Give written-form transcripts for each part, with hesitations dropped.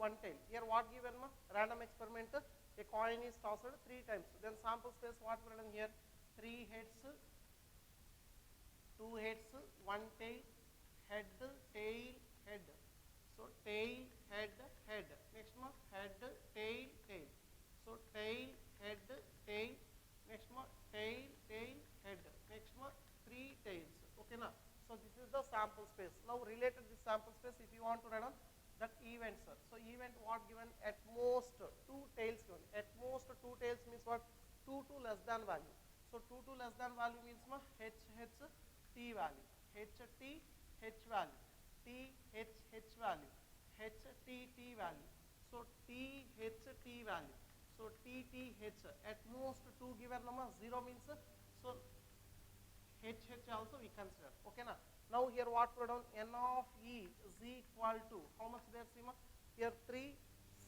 one tail. Here what given ma? Random experiment, a coin is tossed 3 times. Then sample space what written here? 3 heads, 2 heads, 1 tail, head, tail, head. So tail, head, head. Next ma? Head, tail, tail. So tail, head, tail. Next ma? Tail, tail, head. Next ma? 3 tails. Okay na? So this is the sample space. Now related this sample space, if you want to run on that events. So event what given? At most 2 tails given. At most 2 tails means what? 2 to less than value. So 2 to less than value means ma? H, T value. H, T, H value. T, H value. H, T value. So T, T value. So T, H. At most 2 given number, 0 means, so H also we consider. Okay na? Now here what we done? N of E is equal to, how much there Sima? Here 3,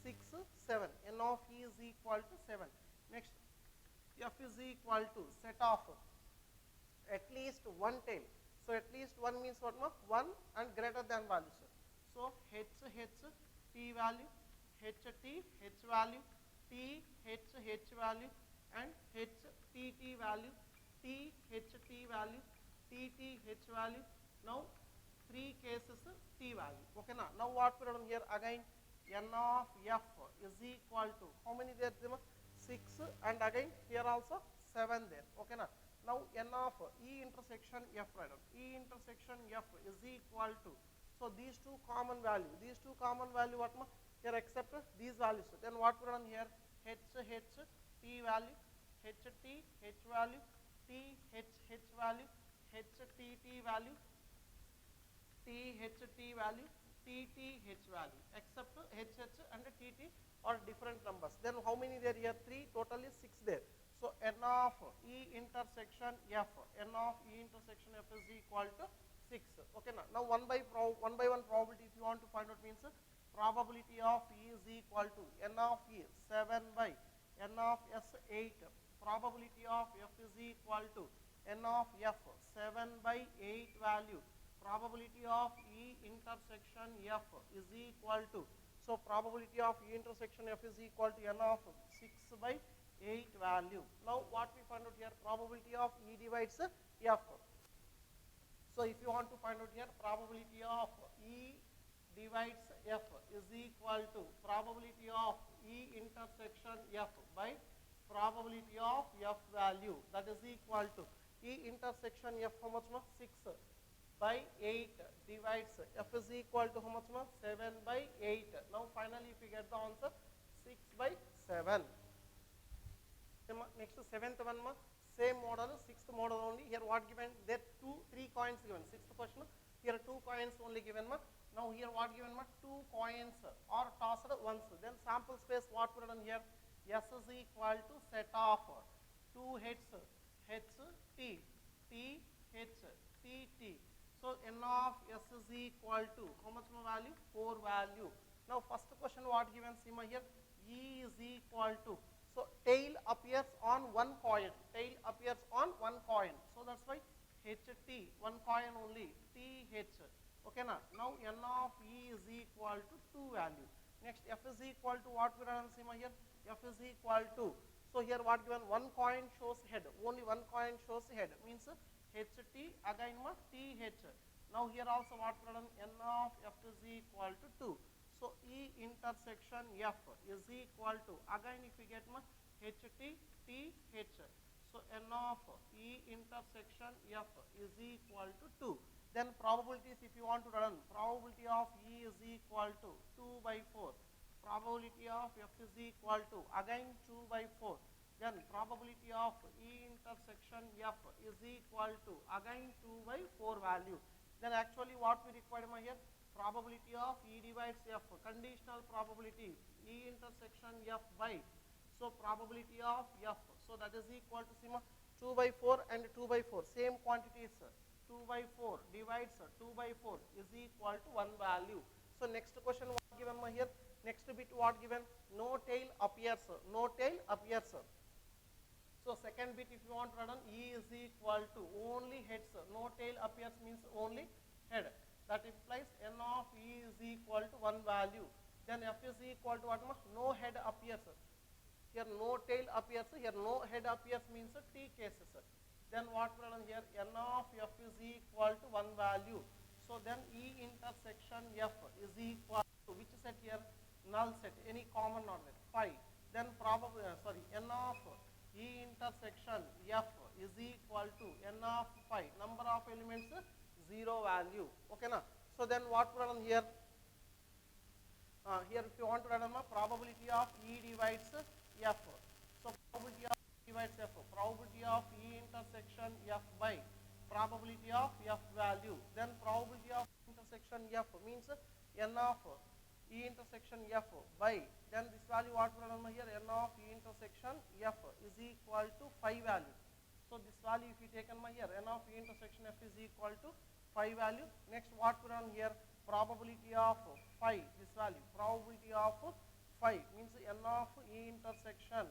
6, 7. N of E is equal to 7. Next, F is equal to set of at least 1 tail. So at least 1 means what? 1 and greater than value. So H, T value, H, T, H value, T, H value, and H, T value, T, T value, T, H value. Now 3 cases T value. Okay na? Now what we done here again? N of F is equal to, how many there? 6, and again here also 7 there. Okay na? Now N of E intersection F right on. E intersection F is equal to, so these two common value what ma? Here except these values. Then what we done here? H, T value, H, T, H value, T, H value, H, T value, T, T value, T, H value, except H and T are different numbers. Then how many there here? 3, totally 6 there. So N of E intersection F, N of E intersection F is equal to 6. Okay na? Now one by one probability if you want to find out means probability of E is equal to N of E 7 by N of S 8. Probability of F is equal to N of F 7 by 8 value. Probability of E intersection F is equal to, so probability of E intersection F is equal to N of 6 by 8 value. Now what we find out here? Probability of E divides F. So if you want to find out here, probability of E divides F is equal to probability of E intersection F by probability of F value, that is equal to E intersection F how much? 6 by 8 divides F is equal to how much? 7 by 8. Now finally if you get the answer 6 by 7. Next 7th one, same model, 6th model only. Here what given? There 3 coins given. 6th question, here 2 coins only given. Now here what given? 2 coins are tossed once. Then sample space what we done here? S is equal to set of 2 heads, H, T, T, H, T, T. So N of S is equal to how much more value? 4 value. Now first question what given? Sima here, E is equal to, so tail appears on one coin. Tail appears on one coin. So that's why HT, one coin only, TH. Okay na? Now N of E is equal to 2 value. Next F is equal to what we run Sima here? F is equal to, so here what given? One coin shows head. Only one coin shows head. Means HT again TH. Now here also what we run? N of F is equal to 2. So E intersection F is equal to, again if we get HT, TH. So N of E intersection F is equal to 2. Then probabilities if you want to run, probability of E is equal to 2 by 4. Probability of F is equal to, again 2 by 4. Then probability of E intersection F is equal to, again 2 by 4 value. Then actually what we require here? Probability of E divides F, conditional probability, E intersection F by, so probability of F, so that is equal to Sima 2 by 4 and 2 by 4, same quantities, 2 by 4 divides 2 by 4 is equal to 1 value. So next question what given here? Next bit what given? No tail appears, no tail appears. So second bit if you want to run, E is equal to only heads, no tail appears means only head. That implies N of E is equal to 1 value. then f is equal to what? No head appears. Here no tail appears, here no head appears means t cases. Then what we are here? N of f is equal to one value. So then E intersection f is equal to which set here? Null set, any common not there, 5. Then probably, N of E intersection f is equal to N of 5. Number of elements, 0 value. Okay na? So then what we are here? Here if you want to write probability of E divides f. So probability of E divides f. Probability of E intersection f by probability of f value. Then probability of intersection f means n of E intersection f by, then this value what we are here? N of E intersection f is equal to 5 value. So this value if you taken here, n of E intersection f is equal to 5 value. Next what we are here? Probability of 5, this value, probability of 5 means n of E intersection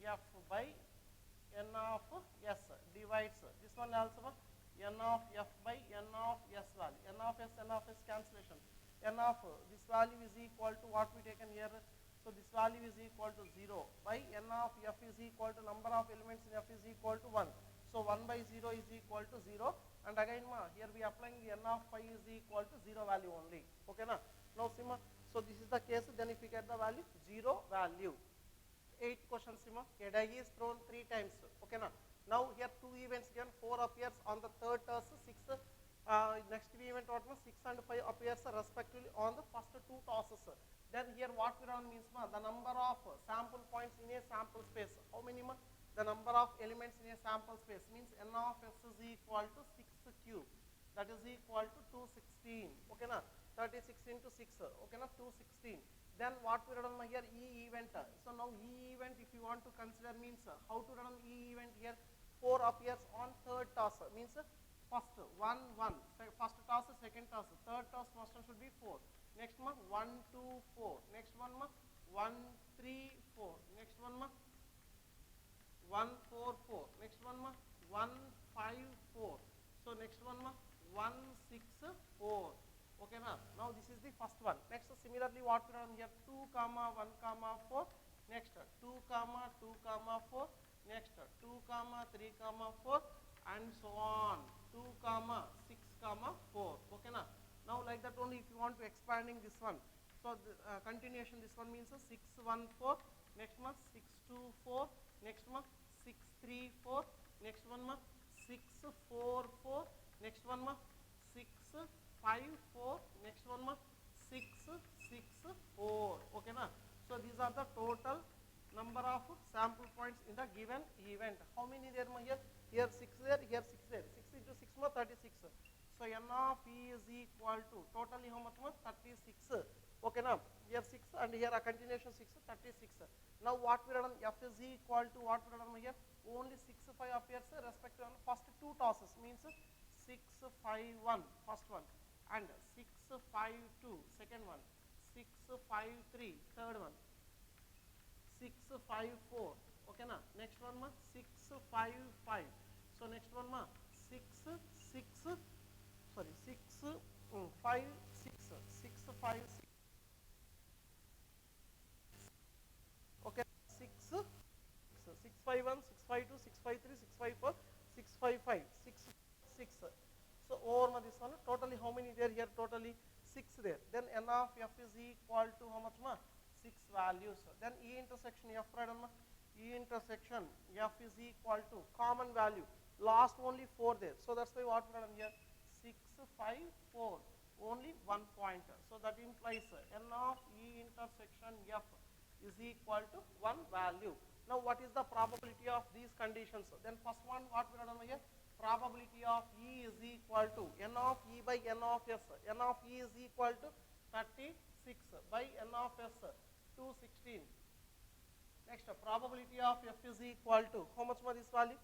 f by n of s divides this one also n of f by n of s value, n of s cancellation, n of this value is equal to what we taken here. So this value is equal to 0 by n of f is equal to number of elements in f is equal to 1. So 1 by 0 is equal to 0, and again here we applying the n of 5 is equal to 0 value only. Okay na? Now Sima, so this is the case, then if we get the value 0 value. 8th question Sima, a die is thrown 3 times. Okay na? Now here 2 events given, 4 appears on the third toss, 6 next event what 6 and 5 appears respectively on the first 2 tosses. Then here what we run means the number of sample points in a sample space. How many? The number of elements in a sample space means n of s is equal to 6 cube. That is equal to 216. Okay na? 36 into 6. Okay na? 216. Then what we run here? E event. So now E event if you want to consider means how to run E event here? 4 appears on third toss means first 1 1. First toss, second toss, third toss first one should be 4. Next one 1 2 4. Next one 1 3 4. Next one 1 4 4. Next one 1 5 4. So next one 1 6 4. Okay na? Now this is the first one. Next similarly what we run here? 2 comma 1 comma 4. Next 2 comma 2 comma 4. Next 2 comma 3 comma 4 and so on. 2 comma 6 comma 4. Okay na? Now like that only if you want to expanding this one. So the, continuation this one means 6 1 4. Next one 6 2 4. Next one 6 3 4. Next one 6 4 4. Next one 6 5 4. Next one 6 6 4. Okay na? So these are the total number of sample points in the given event. How many there here? Here 6 there, here 6 there. 6 into 6 36. So n of E is equal to totally how much? 36. Okay now here 6 and here a continuation 6 36. Now what we run f is equal to what we run here? Only 6 5 appears respect to first 2 tosses means 6 5 1 first one and 6 5 2 second one, 6 5 3 third one, 6 5 4. Okay na? Next one 6 5 5. So next one 6 6 sorry 6 5 6 6 5 6. Okay 6 6 5 1 6 5 2 6 5 3 6 5 4 6 5 5 6 6. So over this one totally how many there here? Totally 6 there. Then n of f is equal to how much 6 values. Then E intersection f right on E intersection f is equal to common value last only 4 there. So that's why what we are here 6 5 4 only 1 point. So that implies n of E intersection f is equal to 1 value. Now what is the probability of these conditions? Then first one what we are doing here? Probability of E is equal to n of E by n of s. N of E is equal to 36 by n of s 216. Next probability of f is equal to how much more this value?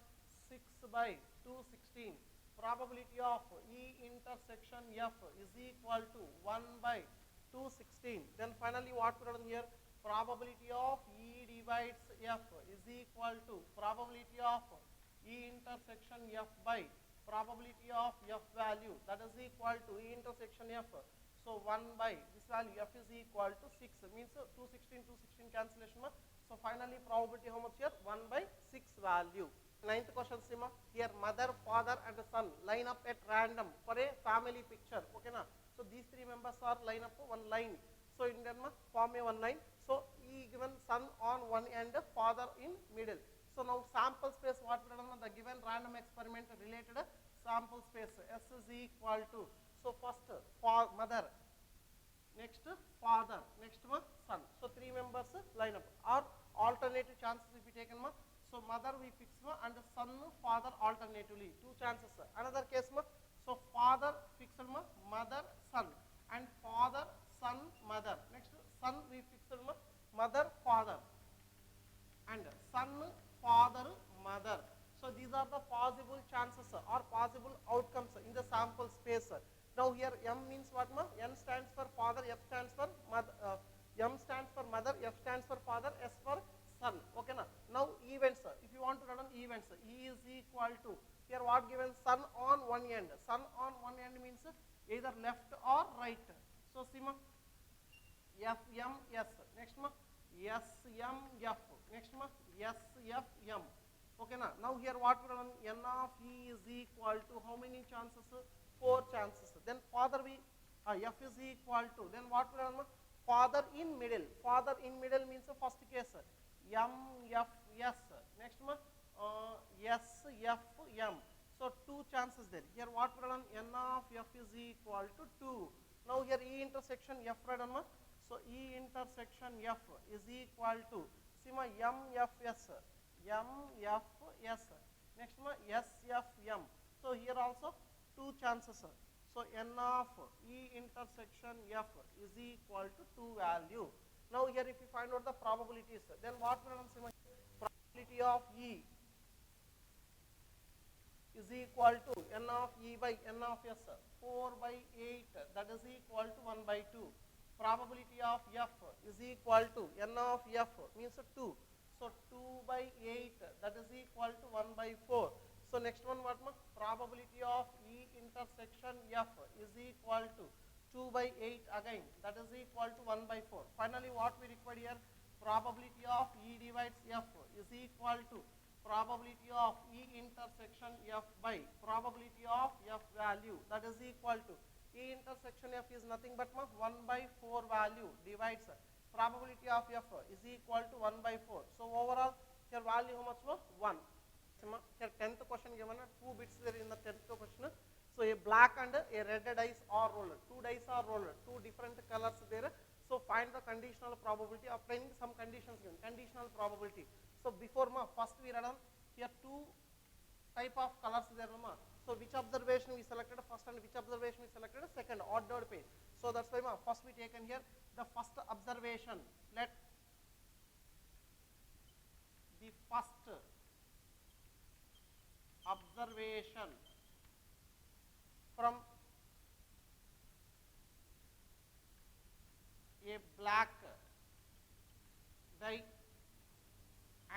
6 by 216. Probability of E intersection f is equal to 1 by 216. Then finally what we are doing here? Probability of E divides f is equal to probability of E intersection f by probability of f value, that is equal to E intersection f. So 1 by this value f is equal to 6 means 216 cancellation. So finally probability how much here? 1 by 6 value. Ninth question Sima. Here mother, father and son line up at random for a family picture. Okay na? So these three members are line up one line. So in them form a one line. So he given son on one end, father in middle. So now sample space what we done, the given random experiment related sample space S is equal to, so first for mother, next father, next son. So three members line up. Or alternative chances if we taken so mother we fix and son father alternatively, two chances. Another case so father fixed mother son and father son mother. Next son we fixed mother father and son father mother. So these are the possible chances or possible outcomes in the sample space. Now here M means what N stands for father, F stands for mother, M stands for mother, F stands for father, S for son. Okay na? Now events, if you want to run events, E is equal to, here what given, son on one end. Son on one end means either left or right. So see F M S, next S M F, next S F M. Okay na? Now here what we run, N of E is equal to how many chances? 4 chances. Then father we F is equal to, then what we run, father in middle. Father in middle means the first case M F S, next S F M. So 2 chances there. Here what we run, N of F is equal to 2. Now here E intersection F right on. So E intersection F is equal to, see M F S, M F S, next S F M. So here also 2 chances. So N of E intersection F is equal to 2 value. Now here if you find out the probabilities, then what will happen? Probability of E is equal to N of E by N of S, 4 by 8, that is equal to 1 by 2. Probability of F is equal to N of F means 2. So 2 by 8, that is equal to 1 by 4. So next one what? Probability of E intersection F is equal to 2 by 8 again, that is equal to 1 by 4. Finally what we require here? Probability of E divides F is equal to probability of E intersection F by probability of F value, that is equal to E intersection F is nothing but 1 by 4 value divides probability of F is equal to 1 by 4. So overall here value how much? 1. Here 10th question given 2 bits there in the 10th question. So a black and a red dice are rolled. 2 dice are rolled. 2 different colors there. So find the conditional probability. Applying some conditions given. Conditional probability. So before first we read on here 2 type of colors there. So which observation we selected first and which observation we selected second, ordered pair. So that's why first we taken here the first observation. Let the first observation from a black die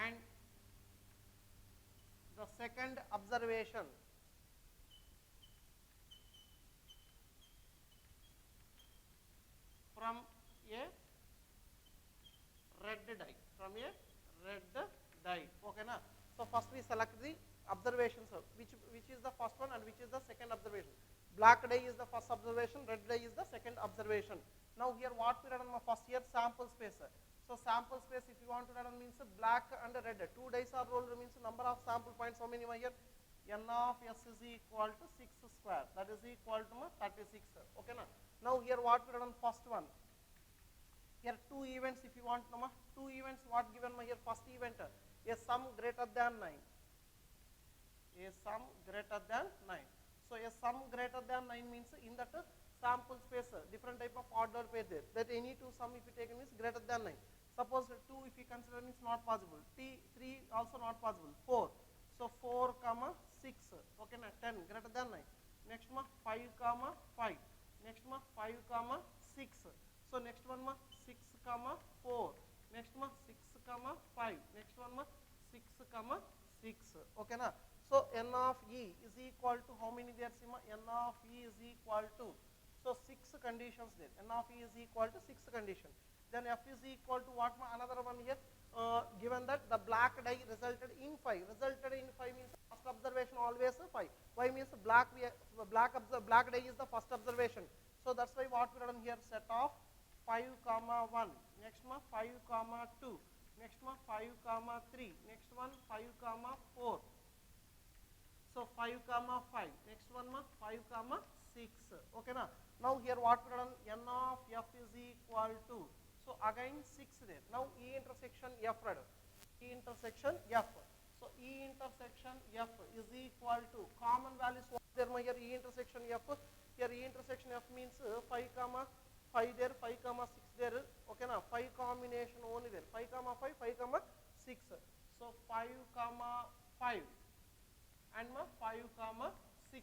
and the second observation from a red die, from a red die. Okay na? So first we select the observations, which is the first one and which is the second observation. Black die is the first observation, red die is the second observation. Now here what we read on first here sample space. So sample space if you want to read on means black and red. 2 dice are rolled means number of sample points how many here? N of S is equal to 6 square, that is equal to 36. Okay na? Now here what we read on first one. Here 2 events if you want 2 events what given here? First event a sum greater than 9. A sum greater than 9. So a sum greater than 9 means in that sample space different type of order pair there. That any 2 sum if you take means greater than 9. Suppose 2 if you consider means not possible. 3 also not possible. 4. So 4 comma 6. Okay na 10 greater than 9. Next 5 comma 5. Next 5 comma 6. So next one 6 comma 4. Next 6 comma 5. Next one 6 comma 6. Okay na? So N of E is equal to how many there? N of E is equal to, So 6 conditions there. N of E is equal to 6 condition. Then F is equal to what? Another one here. Given that the black dye resulted in 5. Resulted in 5 means first observation always 5. Why means black dye is the first observation. So that's why what we done here, set of 5 comma 1. Next one 5 comma 2. Next one 5 comma 3. Next one 5 comma 4. So 5 comma 5. Next one 5 comma 6. Okay na. Now here what we done, N of F is equal to. So again 6 there. Now E intersection F read. E intersection F. So E intersection F is equal to common values what there here E intersection F. Here E intersection F means 5 comma 5 there, 5 comma 6 there. Okay na. 5 combination only there. 5 comma 5, 5 comma 6. So 5 comma 5 and 5 comma 6.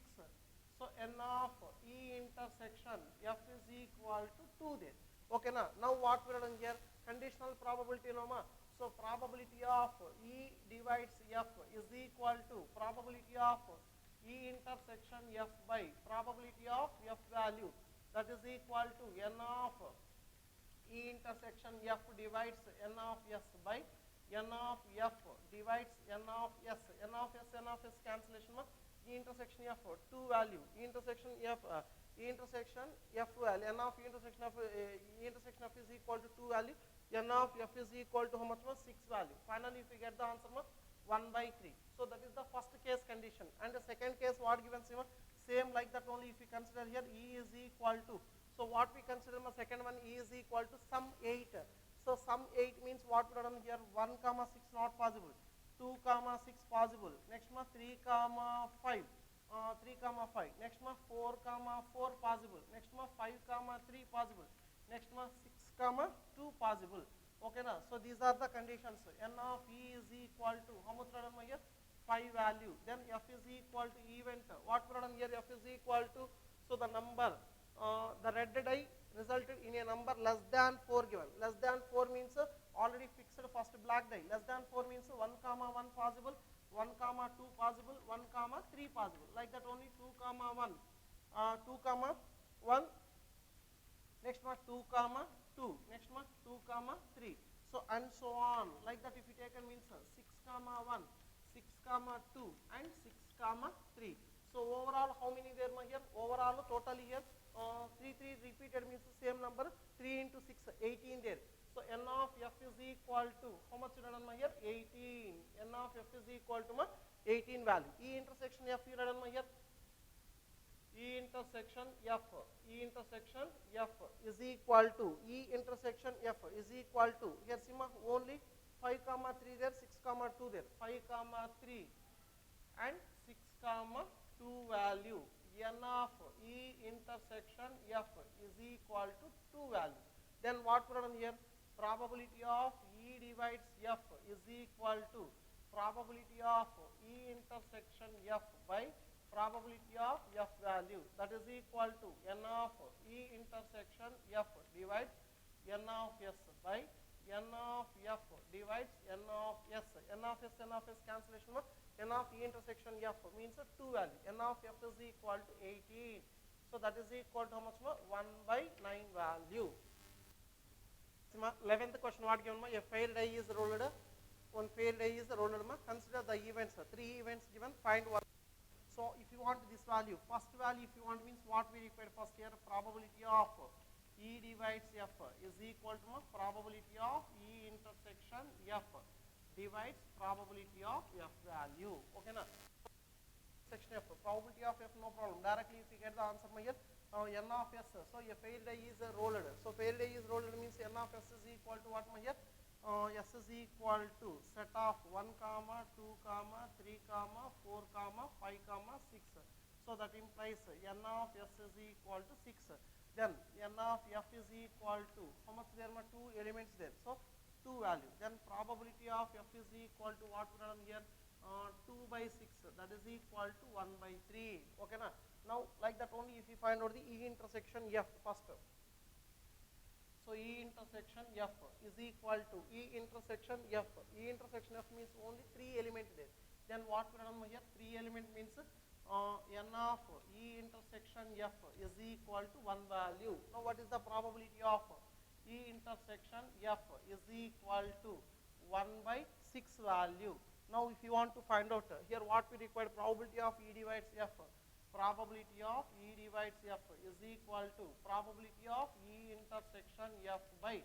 So N of E intersection F is equal to 2 there. Okay na. Now what we are doing here, conditional probability no ma. So probability of E divides F is equal to probability of E intersection F by probability of F value, that is equal to N of E intersection F divides N of S by N of F divides N of S. N of S cancellation ma. E intersection F 2 value. E intersection F E intersection F value. N of E intersection F E intersection F is equal to 2 value. N of F is equal to how much? 6 value. Finally, if we get the answer 1 by 3. So that is the first case condition. And the second case what given same like that only. If we consider here E is equal to. So what we consider second one, E is equal to sum 8. So sum 8 means what we done here, 1 comma 6 not possible. 2 comma 6 possible. Next 3 comma 5. 3 comma 5. Next 4 comma 4 possible. Next 5 comma 3 possible. Next 6 comma 2 possible. Okay na. So these are the conditions. N of E is equal to how much here? 5 value. Then F is equal to event. What we done here? F is equal to, so the number, the red die resulted in a number less than 4 given. Less than 4 means already fixed first black die. Less than 4 means 1 comma 1 possible, 1 comma 2 possible, 1 comma 3 possible. Like that only 2 comma 1, 2 comma 1, next 2 comma 2, next 2 comma 3. So and so on. Like that if you take means 6 comma 1, 6 comma 2 and 6 comma 3. So overall how many there here? Overall totally here 3 repeated means the same number, 3 into 6, 18 there. So N of F is equal to how much you done here? 18. N of F is equal to 18 value. E intersection F you done here? E intersection F. E intersection F is equal to E intersection F is equal to here only 5 comma 3 there, 6 comma 2 there, 5 comma 3 and 6 comma 2 value. N of E intersection F is equal to 2 value. Then what we done here? Probability of E divides F is equal to probability of E intersection F by probability of F value, that is equal to N of E intersection F divides N of S by N of F divides N of S. N of S cancellation. N of E intersection F means 2 value. N of F is equal to 18. So that is equal to how much? 1 by 9 value. 11th question what given? A failed die is rolled. One failed die is rolled. Consider the events. 3 events given. Find one. So if you want this value, first value if you want means what we required first here, probability of E divides F is equal to probability of E intersection F divides probability of F value. Okay na? Section F, probability of F no problem. Directly if you get the answer here, N of S. So a failed die is rolled. So failed die is rolled means N of S is equal to what here? S is equal to set of 1 comma 2 comma 3 comma 4 comma 5 comma 6. So that implies N of S is equal to 6. Then N of F is equal to how much there are 2 elements there. So 2 value. Then probability of F is equal to what we done here? 2 by 6, that is equal to 1 by 3. Okay na? Now like that only if you find out the E intersection F first. So E intersection F is equal to E intersection F. E intersection F means only 3 element there. Then what we done here? 3 element means n of E intersection F is equal to 1 value. Now what is the probability of E intersection F is equal to 1 by 6 value. Now if you want to find out here what we require, probability of E divides F. Probability of E divides F is equal to probability of E intersection F by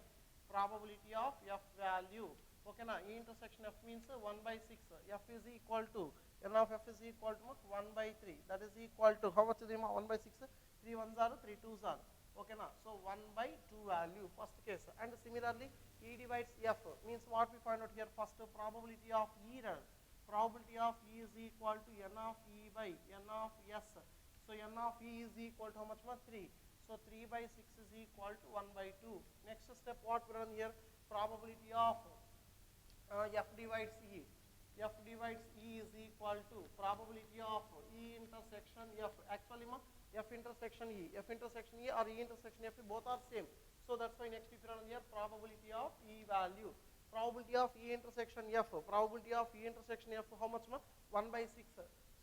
probability of F value. Okay, na E intersection F means 1 by 6. F is equal to n of F is equal to 1 by 3. That is equal to how much is 1 by 6? 3 ones are 3 twos are. Okay, na so 1 by 2 value first case. And similarly E divides F means what we find out here first, probability of E results. Probability of E is equal to n of E by n of S. So n of E is equal to how much? 3. So 3 by 6 is equal to 1 by 2. Next step what we run here, probability of F divides E. F divides E is equal to probability of E intersection F. Actually F intersection E. F intersection E or E intersection F both are same. So that's why next if you run here, probability of E value. Probability of E intersection F. Probability of E intersection F how much? 1 by 6.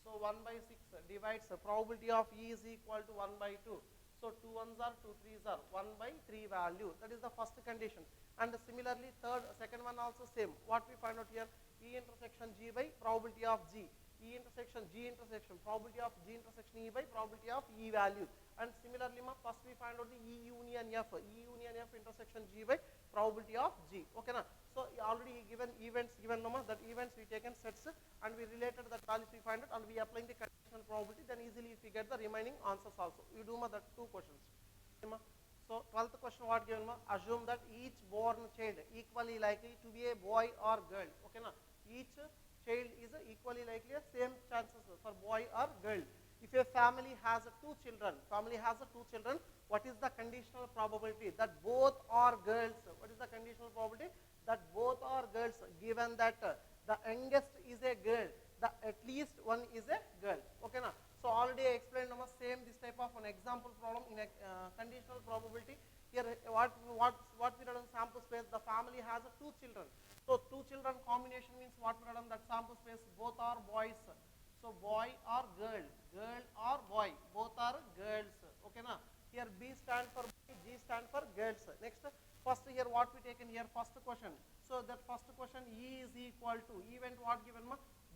So 1 by 6 divides probability of E is equal to 1 by 2. So 2 ones are 2 threes are 1 by 3 value. That is the first condition. And similarly second one also same. What we find out here, E intersection G by probability of G. E intersection G intersection probability of G intersection E by probability of E value. And similarly first we find out the E union F. E union F intersection G by probability of G. Okay na? So already given events given that events we taken sets and we related that values we find out and we applying the conditional probability, then easily if we get the remaining answers also. You do that two questions. So 12th question what given? Assume that each born child equally likely to be a boy or girl. Okay na? Each child is equally likely, same chances for boy or girl. If a family has two children, what is the conditional probability that both are girls? What is the conditional probability that both are girls, given that the youngest is a girl, at least one is a girl? Okay na? So already I explained same this type of an example problem in a conditional probability. Here what we read on sample space, the family has two children. So two children combination means what we read on that sample space, both are boys. So boy or girl, girl or boy, both are girls. Okay na? Here B stand for boy, G stand for girls. Next, first here what we taken here, first question. So that first question E is equal to, event what given?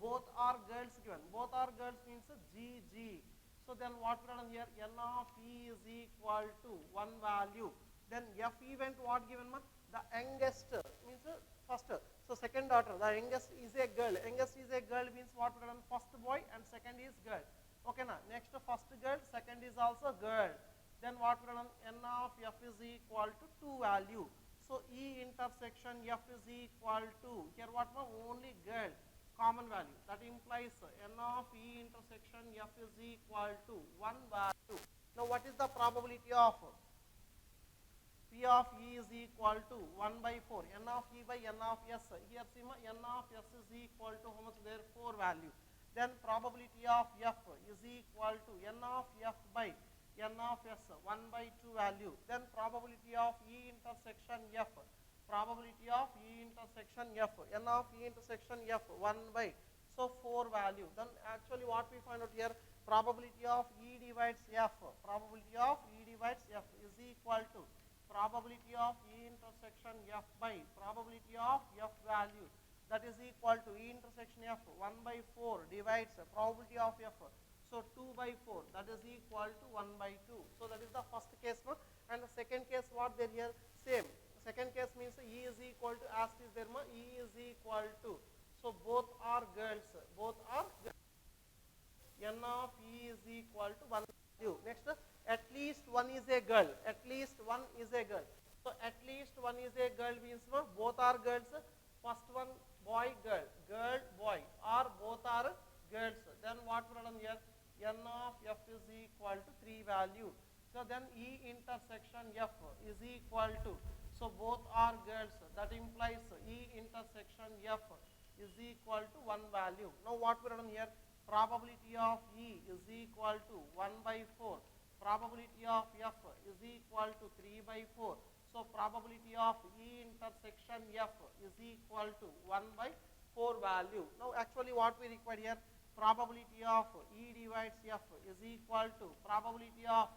Both are girls given. Both are girls means G, G. So then what we done here, N of E is equal to 1 value. Then F event what given? The youngest means first. So second daughter, the youngest is a girl. Youngest is a girl means what we done? First boy and second is girl. Okay na? Next first girl, second is also girl. Then what we done? N of F is equal to 2 value. So E intersection F is equal to, here what? Only girl, common value. That implies N of E intersection F is equal to 1 value. Now what is the probability of P of E is equal to 1 by 4, N of E by N of S. Here see N of S is equal to how much there? 4 value. Then probability of F is equal to N of F by N of S, 1 by 2 value. Then probability of E intersection F, probability of E intersection F, N of E intersection F, 1 by, so 4 value. Then actually what we find out here, probability of E divides F, probability of E divides F is equal to probability of E intersection F by probability of F value, that is equal to E intersection F 1 by 4 divides probability of F. So 2 by 4, that is equal to 1 by 2. So that is the first case. And the second case what there here, same. Second case means E is equal to, as is there, E is equal to, so both are girls, both are girls. N of E is equal to 1 value. Next, at least one is a girl, at least one is a girl. So at least one is a girl means both are girls. First one boy, girl, girl, boy, or both are girls. Then what we run here, N of F is equal to 3 value. So then E intersection F is equal to, so both are girls, that implies E intersection F is equal to 1 value. Now what we run here, probability of E is equal to 1 by 4. Probability of F is equal to 3 by 4. So probability of E intersection F is equal to 1 by 4 value. Now actually what we require here, probability of E divides F is equal to probability of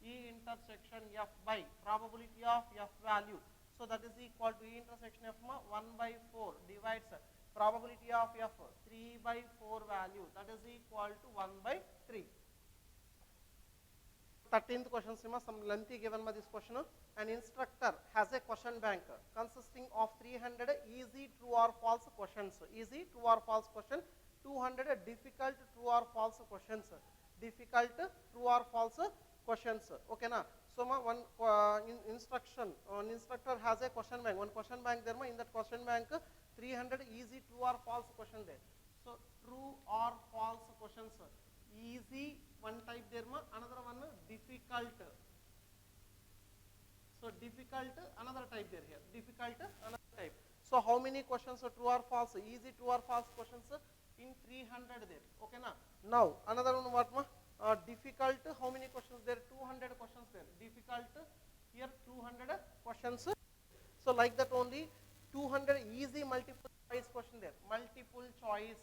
E intersection F by probability of F value. So that is equal to E intersection F 1 by 4 divides probability of F 3 by 4 value, that is equal to 1 by 3. 13th question, some lengthy given by this question. An instructor has a question bank consisting of 300 easy true or false questions. Easy true or false question, 200 difficult true or false questions. Difficult true or false questions. Okay na? So one instructor has a question bank. One question bank there. In that question bank, 300 easy true or false question there. So true or false questions. Easy one type there, another one difficult. So difficult another type there here. Difficult another type. So how many questions are true or false? Easy true or false questions in 300 there. Okay na? Now another one what difficult, how many questions there? 200 questions there. Difficult here 200 questions. So like that only 200 easy multiple choice question there. Multiple choice.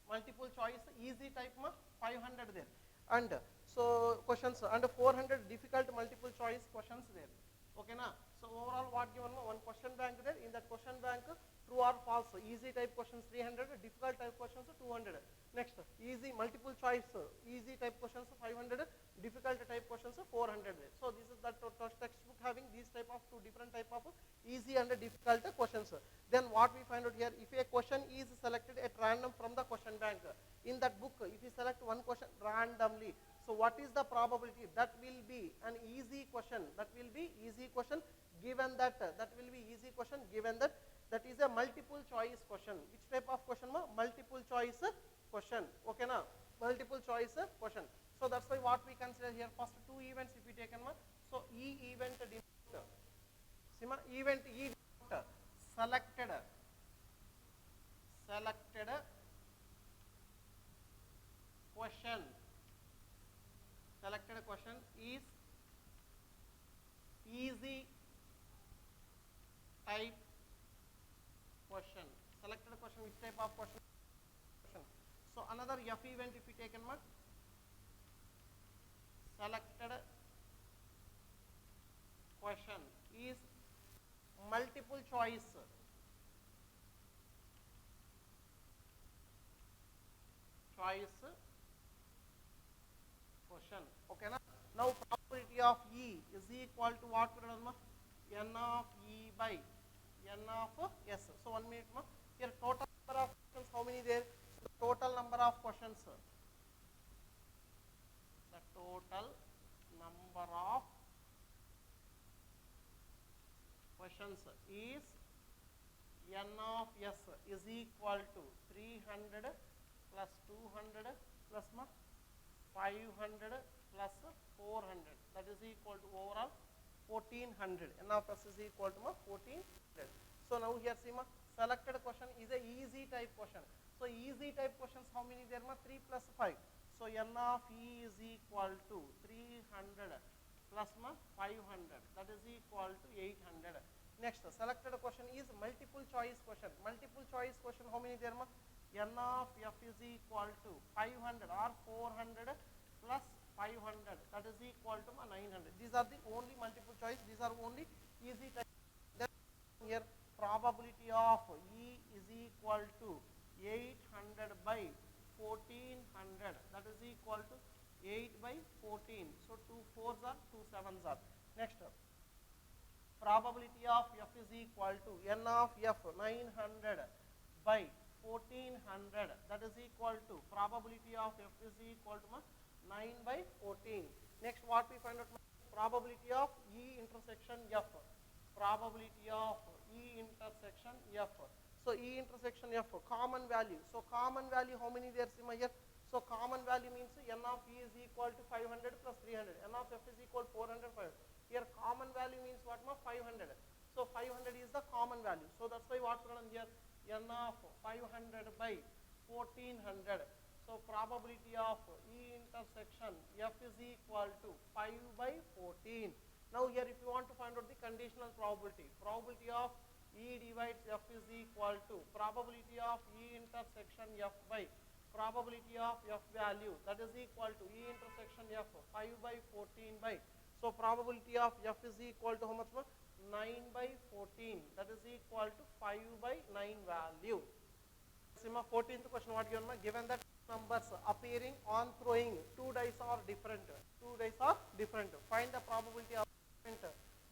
Multiple choice easy type 500 there. And so questions and 400 difficult multiple choice questions there. Okay na? So overall what given? One question bank there. In that question bank, true or false, easy type questions 300, difficult type questions 200. Next, easy multiple choice, easy type questions 500, difficult type questions 400 there. So this is the textbook having these type of two different type of easy and difficult questions. Then what we find out here, if a question is selected at random from the question bank, in that book, if you select one question randomly, so what is the probability? That will be an easy question. That will be easy question given that, that will be easy question given that, that is a multiple choice question. Which type of question? Multiple choice question. Okay na? Multiple choice question. So that's why what we consider here, first two events if we taken, so E event denote, event E denote selected question. Selected question is easy type question. Selected question, which type of question? So another F event if we taken, selected question is multiple choice. Question. Okay na? Now probability of E is equal to what? N of E by N of S. So 1 minute here total number of questions, how many there? So the total number of questions. The total number of questions is N of S is equal to 300 plus 200 plus 500 plus 400. That is equal to overall 1400. N of S is equal to 1400. So now here see selected question is a easy type question. So easy type questions how many there? 3 plus 5. So N of E is equal to 300 plus 500. That is equal to 800. Next, selected question is multiple choice question. Multiple choice question how many there? N of F is equal to 500 or 400 plus 500. That is equal to 900. These are the only multiple choice. These are only easy type. Then here probability of E is equal to 800 by 1400. That is equal to 8 by 14. So 2 4s are 2 7s are. Next, probability of F is equal to N of F 900 by 1400. That is equal to probability of F is equal to 9 by 14. Next, what we find out? Probability of E intersection F. Probability of E intersection F. So E intersection F, common value. So common value, how many there here? So common value means N of E is equal to 500 plus 300. N of F is equal to 400. Here common value means what? 500. So 500 is the common value. So that's why what we here? N of 500 by 1400. So probability of E intersection F is equal to 5 by 14. Now here if you want to find out the conditional probability, probability of E divides F is equal to probability of E intersection F by probability of F value, that is equal to E intersection F 5 by 14 by, so probability of F is equal to how much? 9 by 14, that is equal to 5 by 9 value. 14th question, what given? Given that numbers appearing on throwing two dice are different. Find the probability of different.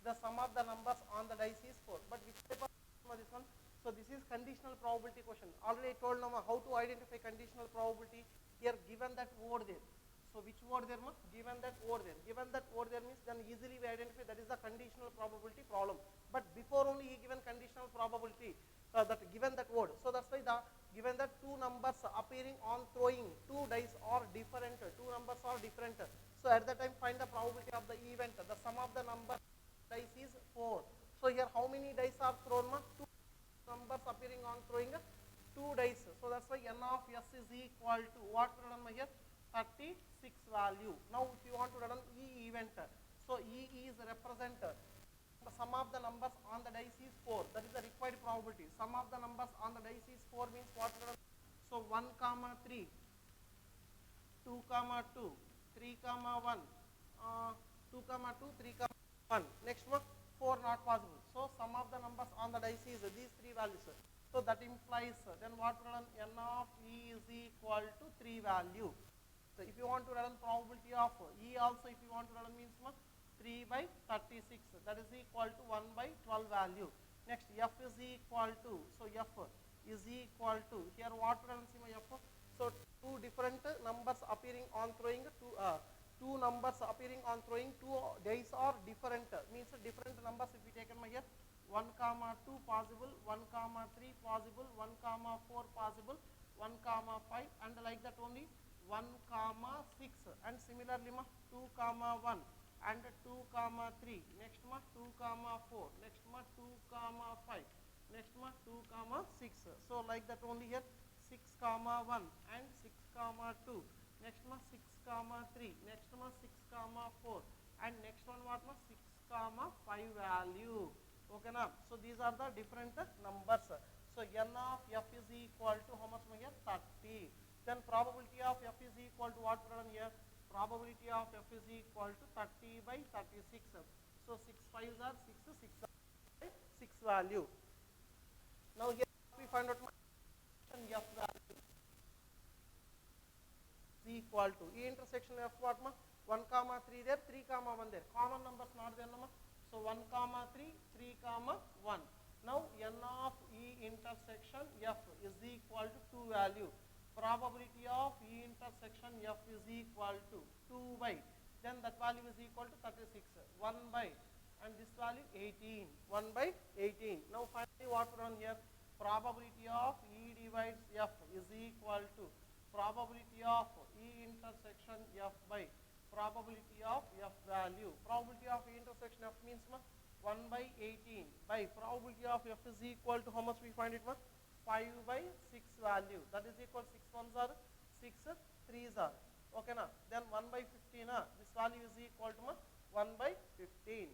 The sum of the numbers on the dice is 4. But which type of this one? So this is conditional probability question. Already I told now how to identify conditional probability. Here given that word there. So which word there? Given that word there. Given that word there means then easily we identify that is the conditional probability problem. But before only he given conditional probability. That given that word. So that's why the given that two numbers appearing on throwing two dice are different. Two numbers are different. So at that time find the probability of the event. The sum of the number dice is 4. So here how many dice are thrown? Two numbers appearing on throwing two dice. So that's why n of s is equal to what we run here? 36 value. Now if you want to run E event, so E is represented. The sum of the numbers on the dice is 4. That is the required probability. Sum of the numbers on the dice is 4 means what? So 1, 3, 2, 2, 3, 1, 2, 2, 3, 1. Next one, 4 not possible. So sum of the numbers on the dice is these three values. So that implies then what run n of E is equal to 3 value. So if you want to run probability of E also, if you want to run means 3 by 36, that is equal to 1 by 12 value. Next F is equal to, so F is equal to, here what runs in F? So two different numbers appearing on throwing, two numbers appearing on throwing, two dice are different, means different numbers if we taken here, 1, 2 possible, 1, 3 possible, 1, 4 possible, 1, 5 and like that only 1, 6 and similarly 2, 1 and 2, 3, next 2, 4, next 2, 5, next 2, 6. So like that only here 6, 1 and 6, 2, next 6, 3, next 6, 4 and next one what 6, 5 value. Okay na? So these are the different numbers. So n of f is equal to how much here? 30. Then probability of f is equal to what here? Probability of f is equal to 30 by 36. So 6 5s are 6, 6 are 6 value. Now here we find out f value is equal to E intersection f what 1, 3 there, 3, 1 there. Common numbers not there. So 1, 3, 3, 1. Now n of E intersection f is equal to 2 value. Probability of E intersection f is equal to 2 by, then that value is equal to 36, 1 by, and this value 18, 1 by 18. Now finally what we run here? Probability of E divides f is equal to probability of E intersection f by probability of f value. Probability of E intersection f means 1 by 18 by probability of f is equal to how much we find it? 5 by 6 value, that is equal 6 1s are 6 3s are, okay na? Then 1 by 15, this value is equal to 1 by 15.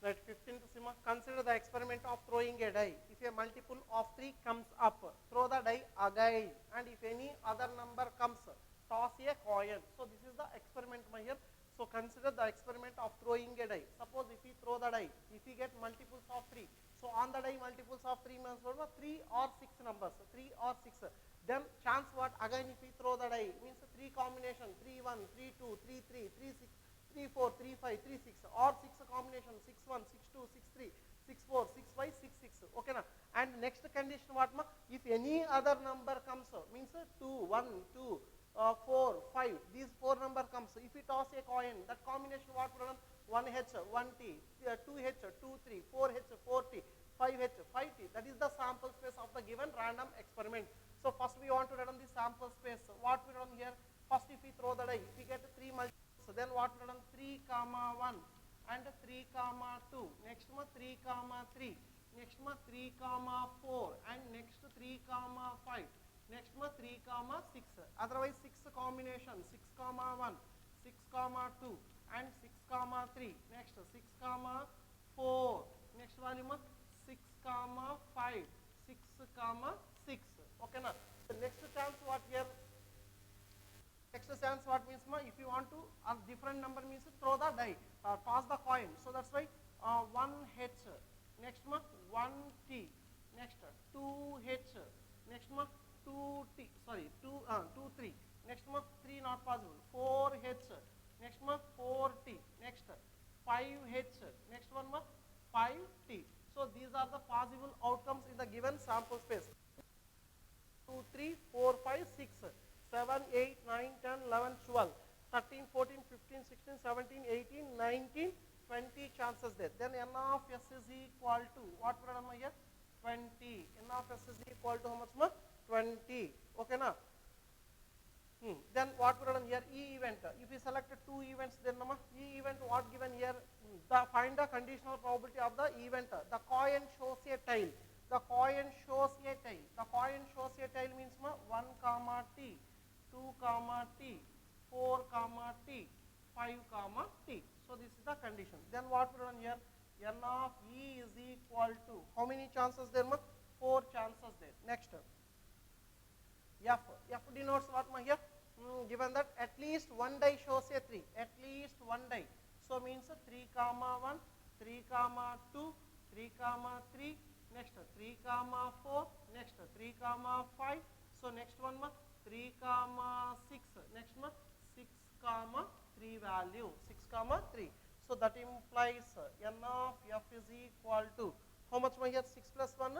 Right, 15 to Sima. Consider the experiment of throwing a die. If a multiple of 3 comes up, throw the die again, and if any other number comes, toss a coin. So this is the experiment here. So consider the experiment of throwing a die. Suppose if we throw the die, if we get multiples of 3, so on the die multiples of 3 means 3 or 6 numbers, 3 or 6. Then chance what? Again if we throw the die, means 3 combination, 3 1, 3 2, 3 3, 3 6, 3 4, 3 5, 3 6, or 6 combination, 6 1, 6 2, 6 3, 6 4, 6 5, 6 6. Okay na? And next condition what? If any other number comes, means 2, 1, 2, 4, 5, these 4 number comes. If we toss a coin, that combination what will run? 1H, 1T, 2H, 2, 3, 4H, 4T, 5H, 5T. That is the sample space of the given random experiment. So first we want to run the sample space. What we run here? First if we throw the die, if we get 3 multiples, so then what we run? 3, 1 and 3, 2. Next 3, 3. Next 3, 4 and next 3, 5. Next 3, 6. Otherwise 6 combination, 6, 1, 6, 2 and 6, 3. Next 6, 4. Next value 6, 5, 6 comma 6. Okay na. The next chance what here? Next chance what means ma? If you want to a different number means throw the die or toss the coin. So that's why 1H. Next ma 1T. Next 2H. Next ma 2T. Sorry 2 3. Next ma 3 not possible. 4H. Next ma 4T. Next 5H. Next one ma 5T. So these are the possible outcomes in the given sample space. 2, 3, 4, 5, 6, 7, 8, 9, 10, 11, 12, 13, 14, 15, 16, 17, 18, 19, 20 chances there. Then n of s is equal to, what we are here? 20. N of s is equal to how much more? 20. Okay na? Then what we are here? E event. If we select two events, then E event what given here? Find the conditional probability of the event. The coin shows a tail. The coin shows a tail. The coin shows a tail means 1 comma t, 2 comma t, 4 comma t, 5 comma t. So this is the condition. Then what we run here? N of E is equal to, how many chances there? 4 chances there. Next. F. F denotes what here? Given that at least one die shows a 3. At least one die. So means 3 comma 1, 3 comma 2, 3 comma 3. Next 3 comma 4, next 3 comma 5, so next one 3 comma 6, next 6 comma 3 value, 6 comma 3. So that implies n of f is equal to, how much here? 6 plus 1,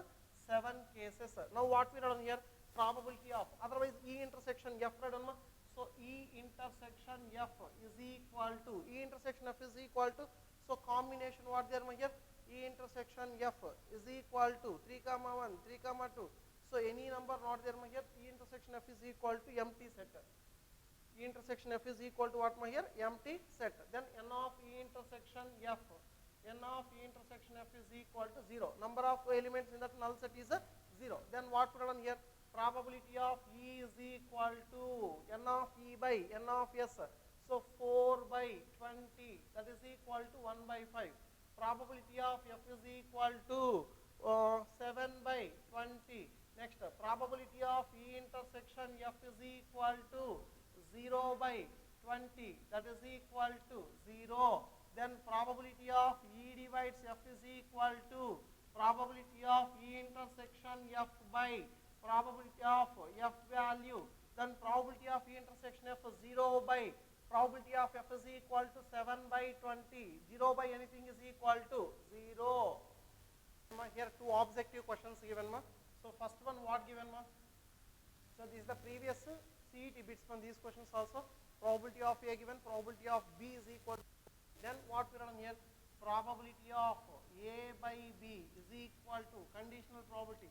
7 cases. Now what we done here? Probability of, otherwise E intersection f done. So E intersection f is equal to, E intersection f is equal to, so combination what there here? E intersection f is equal to 3 comma 1, 3 comma 2. So any number not there here, E intersection f is equal to empty set. E intersection f is equal to what here? Empty set. Then n of E intersection f, n of E intersection f is equal to 0. Number of elements in that null set is 0. Then what we done here? Probability of E is equal to n of E by n of s. So 4 by 20, that is equal to 1 by 5. Probability of f is equal to 7 by 20. Next, probability of E intersection f is equal to 0 by 20. That is equal to 0. Then probability of E divides f is equal to probability of E intersection f by probability of f value. Then probability of E intersection f 0 by probability of f is equal to 7 by 20. 0 by anything is equal to 0. Here two objective questions given. So first one what given? So this is the previous CET bits from these questions also. Probability of A given, probability of B is equal to. Then what we run here? Probability of A by B is equal to conditional probability.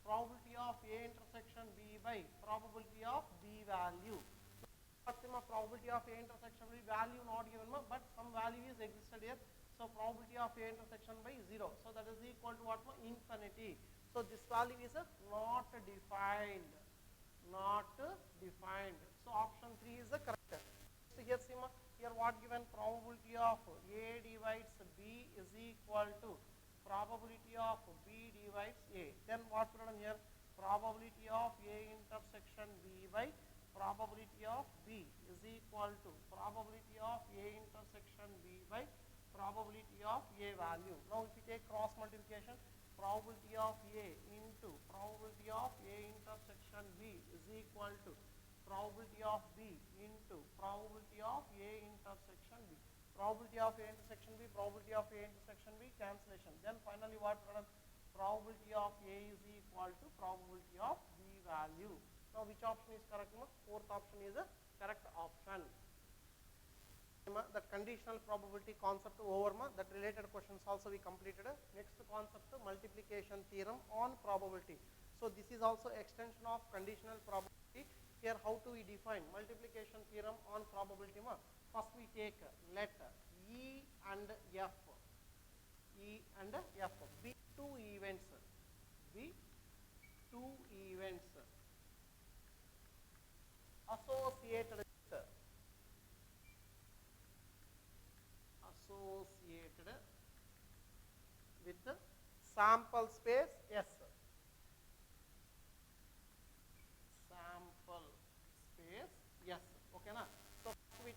Probability of A intersection B by probability of B value. Probability of A intersection by value not given, but some value is existed here. So probability of A intersection by 0. So that is equal to what? Infinity. So this value is not defined. Not defined. So option 3 is the correct. So here see here what given? Probability of A divides B is equal to probability of B divides A. Then what we done here? Probability of A intersection B by probability of B is equal to probability of A intersection B by probability of A value. Now if you take cross multiplication, probability of A into probability of A intersection B is equal to probability of B into probability of A intersection B. Probability of A intersection B, probability of A intersection B, cancellation. Then finally what? Probability of A is equal to probability of B value. Now which option is correct? Fourth option is a correct option. That conditional probability concept over, that related questions also we completed. Next concept, multiplication theorem on probability. So this is also extension of conditional probability. Here how do we define multiplication theorem on probability? First we take let E and F. E and F be two events. Be two events associated with the sample space S.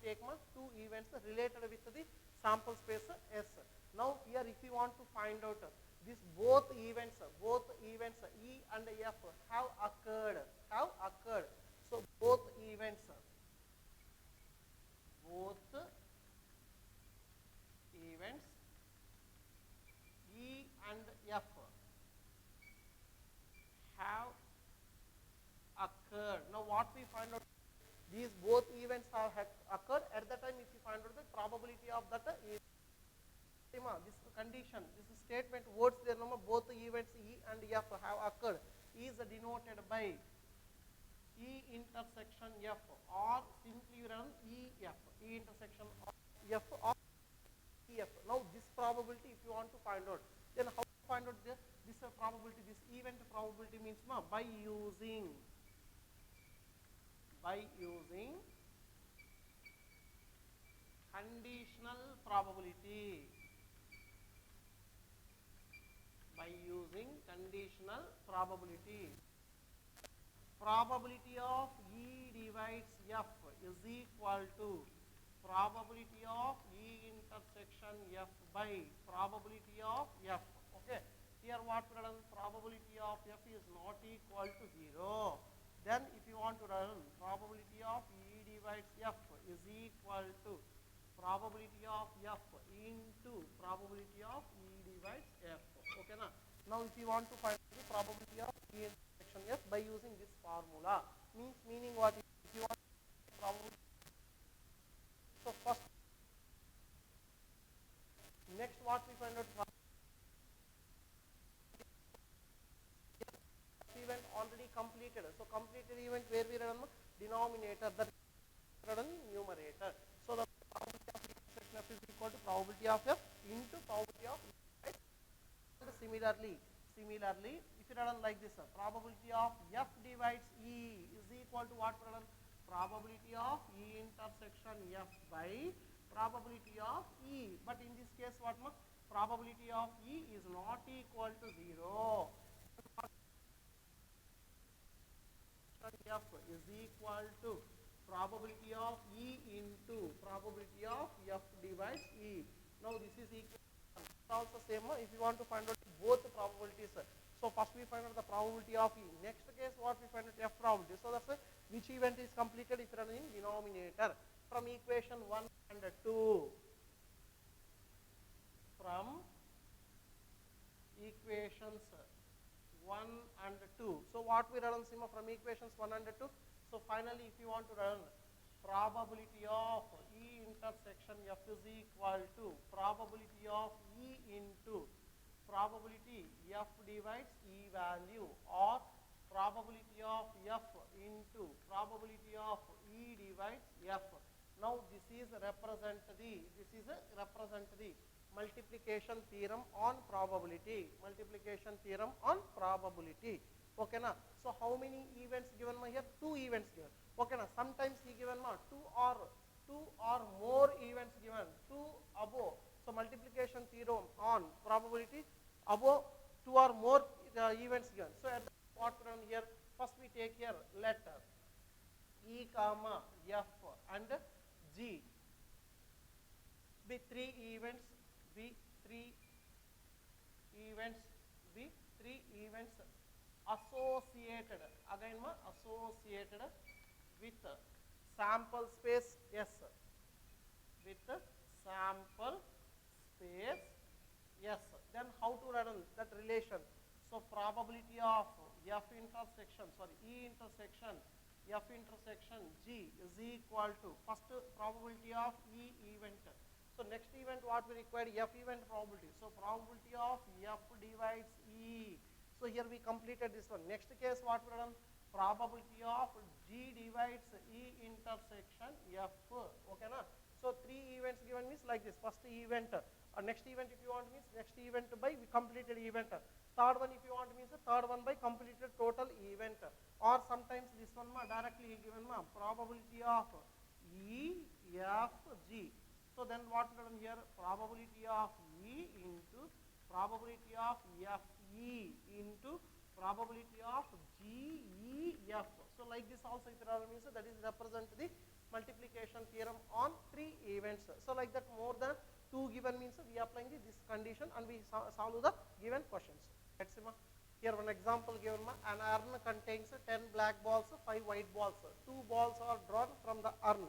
take two events related with the sample space S. Now here if you want to find out these both events E and F have occurred. So both events E and F have occurred. Now what we find out, these both events have occurred. At the time if you find out the probability of that is this condition, this statement words there number both events E and F have occurred is denoted by E intersection F or simply run EF, E intersection of F or EF. Now this probability if you want to find out, then how to find out this probability, this event probability means by using conditional probability. Probability of E divides F is equal to probability of E intersection F by probability of F. Okay. Here what we run, probability of F is not equal to 0. Then if you want to run probability of E divides F is equal to probability of F into probability of E divides F. Okay na? Now if you want to find the probability of E intersection F by using this formula, meaning what, if you want probability, so first next what we find out, event already completed. So completed event where we run denominator, that run numerator. So the probability of intersection F is equal to probability of F into probability of E. Right? And similarly, if you run like this, probability of F divides E is equal to what we run, probability of E intersection F by probability of E. But in this case what, probability of E is not equal to 0. F is equal to probability of E into probability of F divides E. Now this is equal. Also same if you want to find out both probabilities. So first we find out the probability of E. Next case what we find out F probability. So that's which event is completed if run in denominator from equation 1 and 2. From equations 1 and 2. So what we run from equations 1 and 2. So finally if you want to run probability of E intersection F is equal to probability of E into probability F divides E value or probability of F into probability of E divides F. Now this is represent the multiplication theorem on probability. Okay na? So how many events given here? 2 events given. Okay na? Sometimes he given two or more events given, 2 above. So multiplication theorem on probability above 2 or more events given. So at what we run here, first we take here letter E comma F and G. Be 3 events associated, again associated with sample space S, then how to run that relation? So probability of E intersection G is equal to first probability of E event. So next event what we require, F event probability. So probability of F divides E. So here we completed this one. Next case what we run, probability of G divides E intersection F. Okay na? So 3 events given means like this. First event, next event if you want means next event by completed event. Third one if you want means third one by completed total event. Or sometimes this one directly given probability of E, F, G. So then what we done here, probability of E into probability of F E into probability of G E F. So like this also if you means that is represent the multiplication theorem on 3 events. So like that, more than 2 given means we are applying this condition and we solve the given questions. Let's see, here one example given, an urn contains 10 black balls, 5 white balls. 2 balls are drawn from the urn.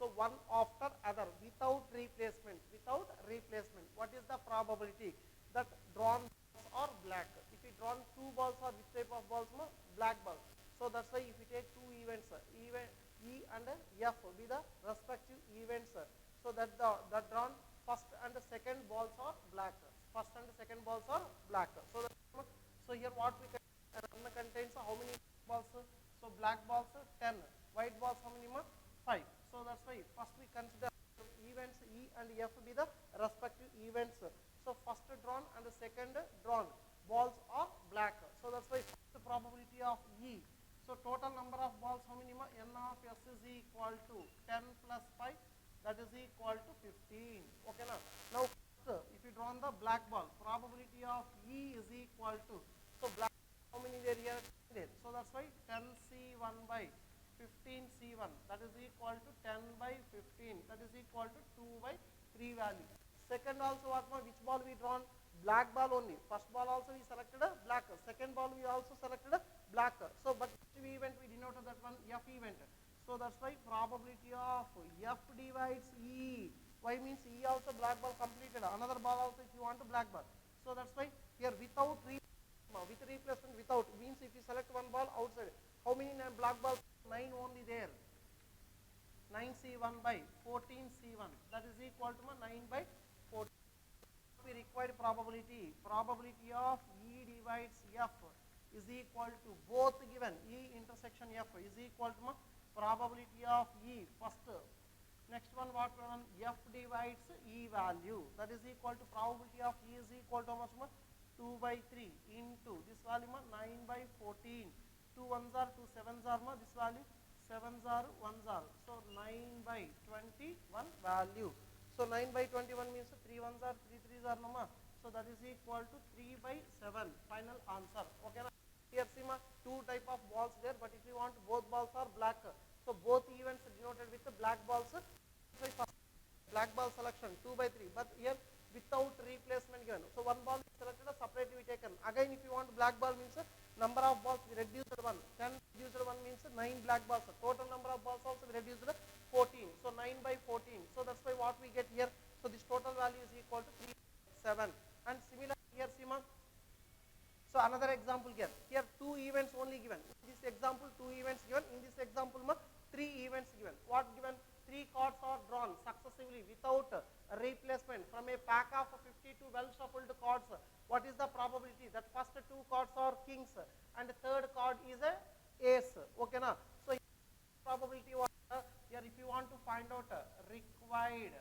So one after other without replacement. Without replacement, what is the probability that drawn balls are black? If we drawn 2 balls are which type of balls? Black balls. So that's why if we take 2 events, event E and F be the respective events. So that the drawn first and the second balls are black. First and second balls are black. So here what we can contains how many balls? So black balls 10, white balls how many? 5. So that's why first we consider events E and F be the respective events. So first drawn and the second drawn balls are black. So that's why the probability of E. So total number of balls how many? N of S is equal to 10 plus 5, that is equal to 15. Okay now if you draw the black ball, probability of E is equal to, so black how many there here? So that's why 10C1 by 15C1, that is equal to 10 by 15, that is equal to 2 by 3 value. Second also what, which ball we drawn? Black ball only. First ball also we selected a black. Second ball we also selected a black. So but which event we denoted that one? F event. So that's why probability of F divides E. Y means E also black ball completed. Another ball also if you want to black ball. So that's why here without with replacement, without means if you select one ball outside, how many black balls? 9 only there. 9C1 by 14C1, that is equal to 9 by 14. We required probability of E divides F is equal to both given E intersection F is equal to probability of E first. Next one what one? F divides E value, that is equal to probability of E is equal to how much? 2 by 3 into this value 9 by 14. 2 ones are 2 sevens are this value 7s are 1s are. So 9 by 21 value. So 9 by 21 means 3 ones are 3 3s are no. So that is equal to 3 by 7. Final answer. Okay. Here see two type of balls there, but if you want both balls are black, so both events denoted with the black balls. So first black ball selection 2 by 3, but here without replacement given. So one ball is selected, separately we taken. Again if you want black ball means number of balls we reduced 1. 10 reduced 1 means 9 black balls. Total number of balls also we reduced 14. So 9 by 14. So that's why what we get here. So this total value is equal to 3.7. And similar here Sima. So another example here. Here 2 events only given. In this example 2 events given. In this example 3 events given. What given? 3 cards are drawn successively without replacement from a pack of 52 well shuffled cards. What is the probability that first 2 cards are kings and the third card is a ace? Okay na? So probability what here if you want to find out required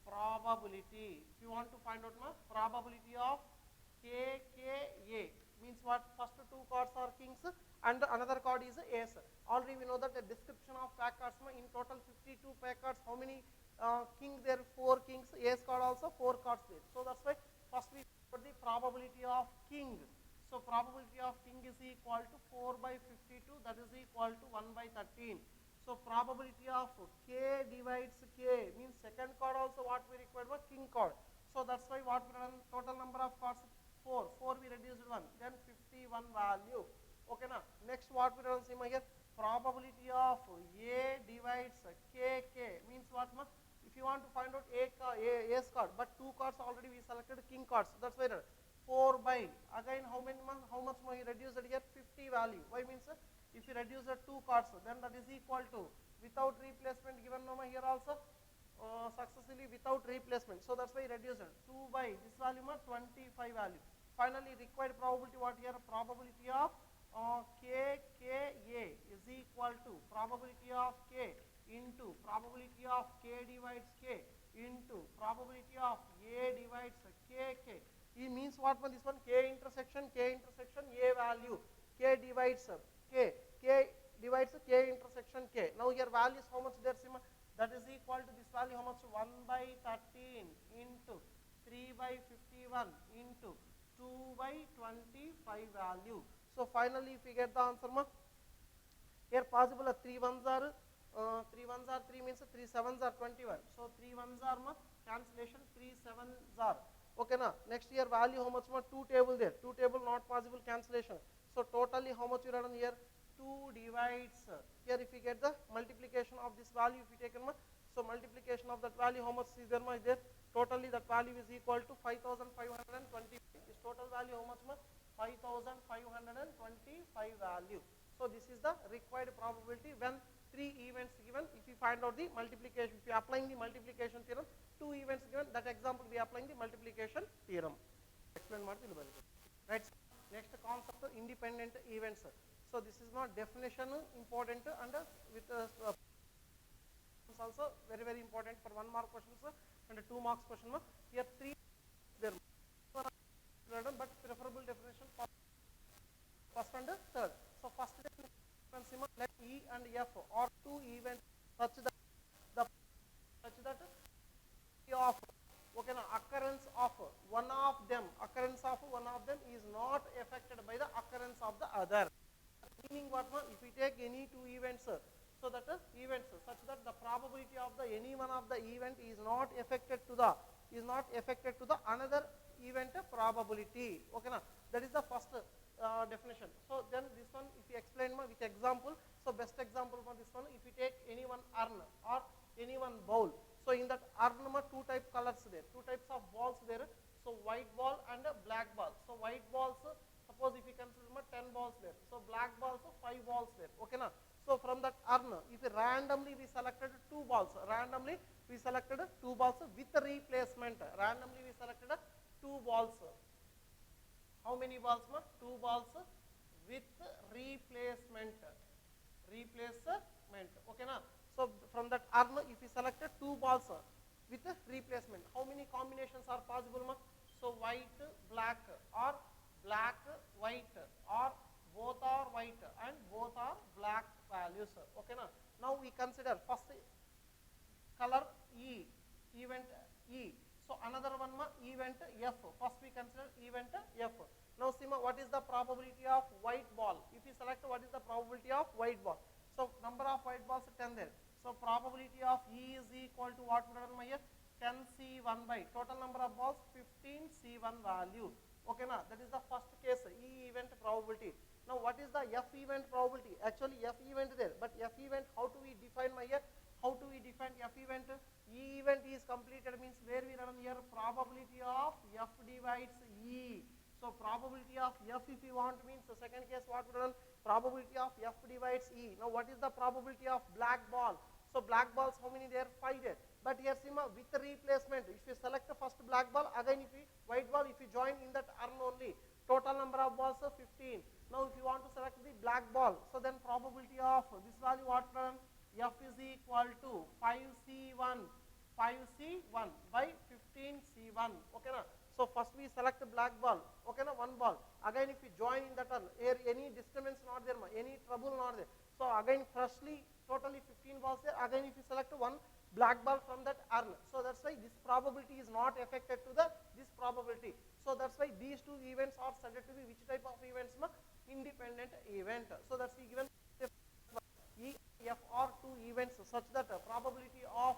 probability, if you want to find out probability of KKA means what? First 2 cards are kings and another card is ace. Already we know that the description of pack cards in total 52 pack cards, how many king there? 4 kings, ace card also 4 cards there. So that's why first we put the probability of king. So probability of king is equal to 4 by 52, that is equal to 1 by 13. So probability of K divides K means second card also what we required was king card. So that's why what we run total number of cards 4. 4 we reduced 1, then 51 value. Okay na? Next what we run here, probability of A divides KK means what? If you want to find out ace card, but 2 cards already we selected king cards. That's why 4 by again how much more you reduced here? 50 value. Why means if you reduce the 2 cards, then that is equal to without replacement given here also successively without replacement. So that's why reduce it 2 by this value 25 value. Finally required probability what here? Probability of KKA is equal to probability of K into probability of K divides K into probability of A divides KK. It means what one? This one K intersection A value. K divides K divides K intersection K. Now here value is how much there, Sima? That is equal to this value how much? 1 by 13 into 3 by 51 into 2 by 25 value. So finally if we get the answer Here possible 3 ones are 3 means 3 sevens are 21. So 3 ones are cancellation, 3 sevens are. Okay na. Next here value how much 2 table there. 2 table not possible cancellation. So totally how much you run here? 2 divides. Here if you get the multiplication of this value, if you take so multiplication of that value, how much is there? Totally that value is equal to 5520. This total value how much? 5525 value. So this is the required probability when 3 events given. If you find out the multiplication, if you are applying the multiplication theorem, 2 events given, that example we are applying the multiplication theorem. Explain right. Next concept independent events. So this is not definition important and with also very important for 1 mark questions and 2 marks question. Here 3 there but preferable definition for first and third. So first definition, let E and F or 2 events such that of occurrence of one of them is not affected by the occurrence of the other. Meaning what? If we take any 2 events, so that events such that the probability of the any one of the event is not affected to the another event probability. Okay na? That is the first definition. So then this one, if you explain with example, so best example for this one, if you take any one urn or any one bowl, so in that urn 2 type colors there, 2 types of balls there, so white ball and black ball. So white balls, suppose if you consider 10 balls there, so black balls 5 balls there. Okay na? So from that urn, if randomly we selected 2 balls, with replacement. Randomly we selected 2 balls. How many balls? 2 balls with replacement. Okay na? So from that urn, if we selected 2 balls with replacement, how many combinations are possible? So white, black, or black, white, or both are white and both are black values. Okay na? Now we consider first color E, event E. So another one event F. First we consider event F. Now see what is the probability of white ball? If you select what is the probability of white ball? So number of white balls 10 there. So probability of E is equal to what? 10C1 by total number of balls 15C1 value. Okay na? That is the first case E event probability. Now what is the F event probability? Actually F event there, but F event, how do we define how do we define F event? E event is completed means where we run here probability of F divides E. So probability of F, if you want, means the second case what we run? Probability of F divides E. Now what is the probability of black ball? So black balls how many there? 5 there. But here with the replacement, if you select the first black ball, again if you white ball, if you join in that urn only, total number of balls 15. Now if you want to select the black ball, so then probability of this value what run? F is equal to 5C1 by 15C1. Okay na? So first we select the black ball. Okay na? 1 ball. Again if you join in that urn, here any disturbance not there, any trouble not there. So again freshly totally 15 balls there. Again if you select 1 black ball from that urn, so that's why this probability is not affected to this probability. So that's why these 2 events are said to be which type of events? Independent event. So that's given E, F are 2 events such that probability of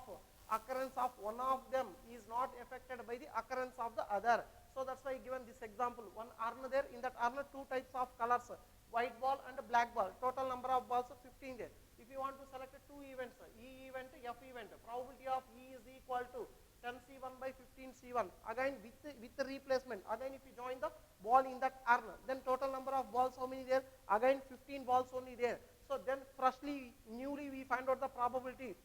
occurrence of one of them is not affected by the occurrence of the other. So that's why given this example, 1 urn there, in that urn 2 types of colors, white ball and black ball, total number of balls 15 there. If you want to select 2 events, E event, F event, probability of E is equal to 10C1 by 15C1. Again with the replacement, again if you join the ball in that urn, then total number of balls how many there? Again 15 balls only there. So then freshly, newly we find out the probability.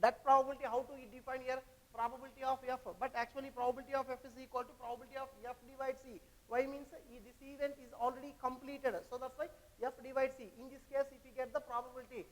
That probability, how to define here? Probability of F. But actually probability of F is equal to probability of F divides E. Why means this event is already completed. So that's why F divides E. In this case, if you get the probability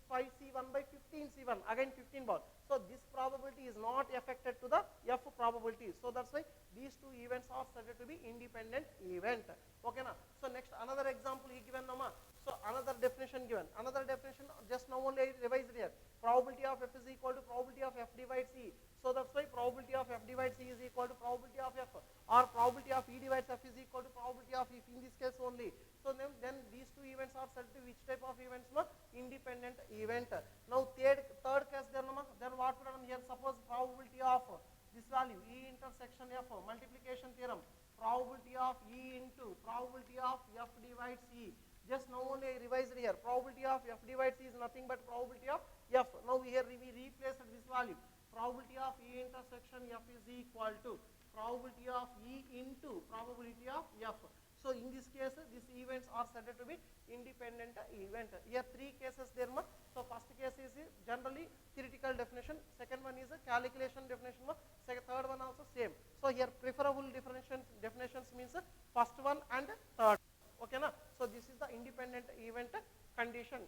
5C1 by 15C1, again 15 ball. So this probability is not affected to the F probability. So that's why these 2 events are said to be independent event. Okay na? So next another example he given nama. So another definition given. Another definition just now only I revised here. Probability of F is equal to probability of F divides E. So that's why probability of F divides E is equal to probability of F, or probability probability of E divides F is equal to probability of if in this case only. So then these two events are said to which type of events? No? Independent event. Now third case then what we done here? Suppose probability of this value E intersection F, multiplication theorem, probability of E into probability of F divides E. Just now only I revised here. Probability of F divides E is nothing but probability of F. Now here we replaced this value. Probability of E intersection F is equal to probability of E into probability of F. So in this case, these events are said to be independent event. Here three cases there. So first case is generally theoretical definition. Second one is a calculation definition. Third one also same. So here preferable definitions means first one and third. Okay na? So this is the independent event condition.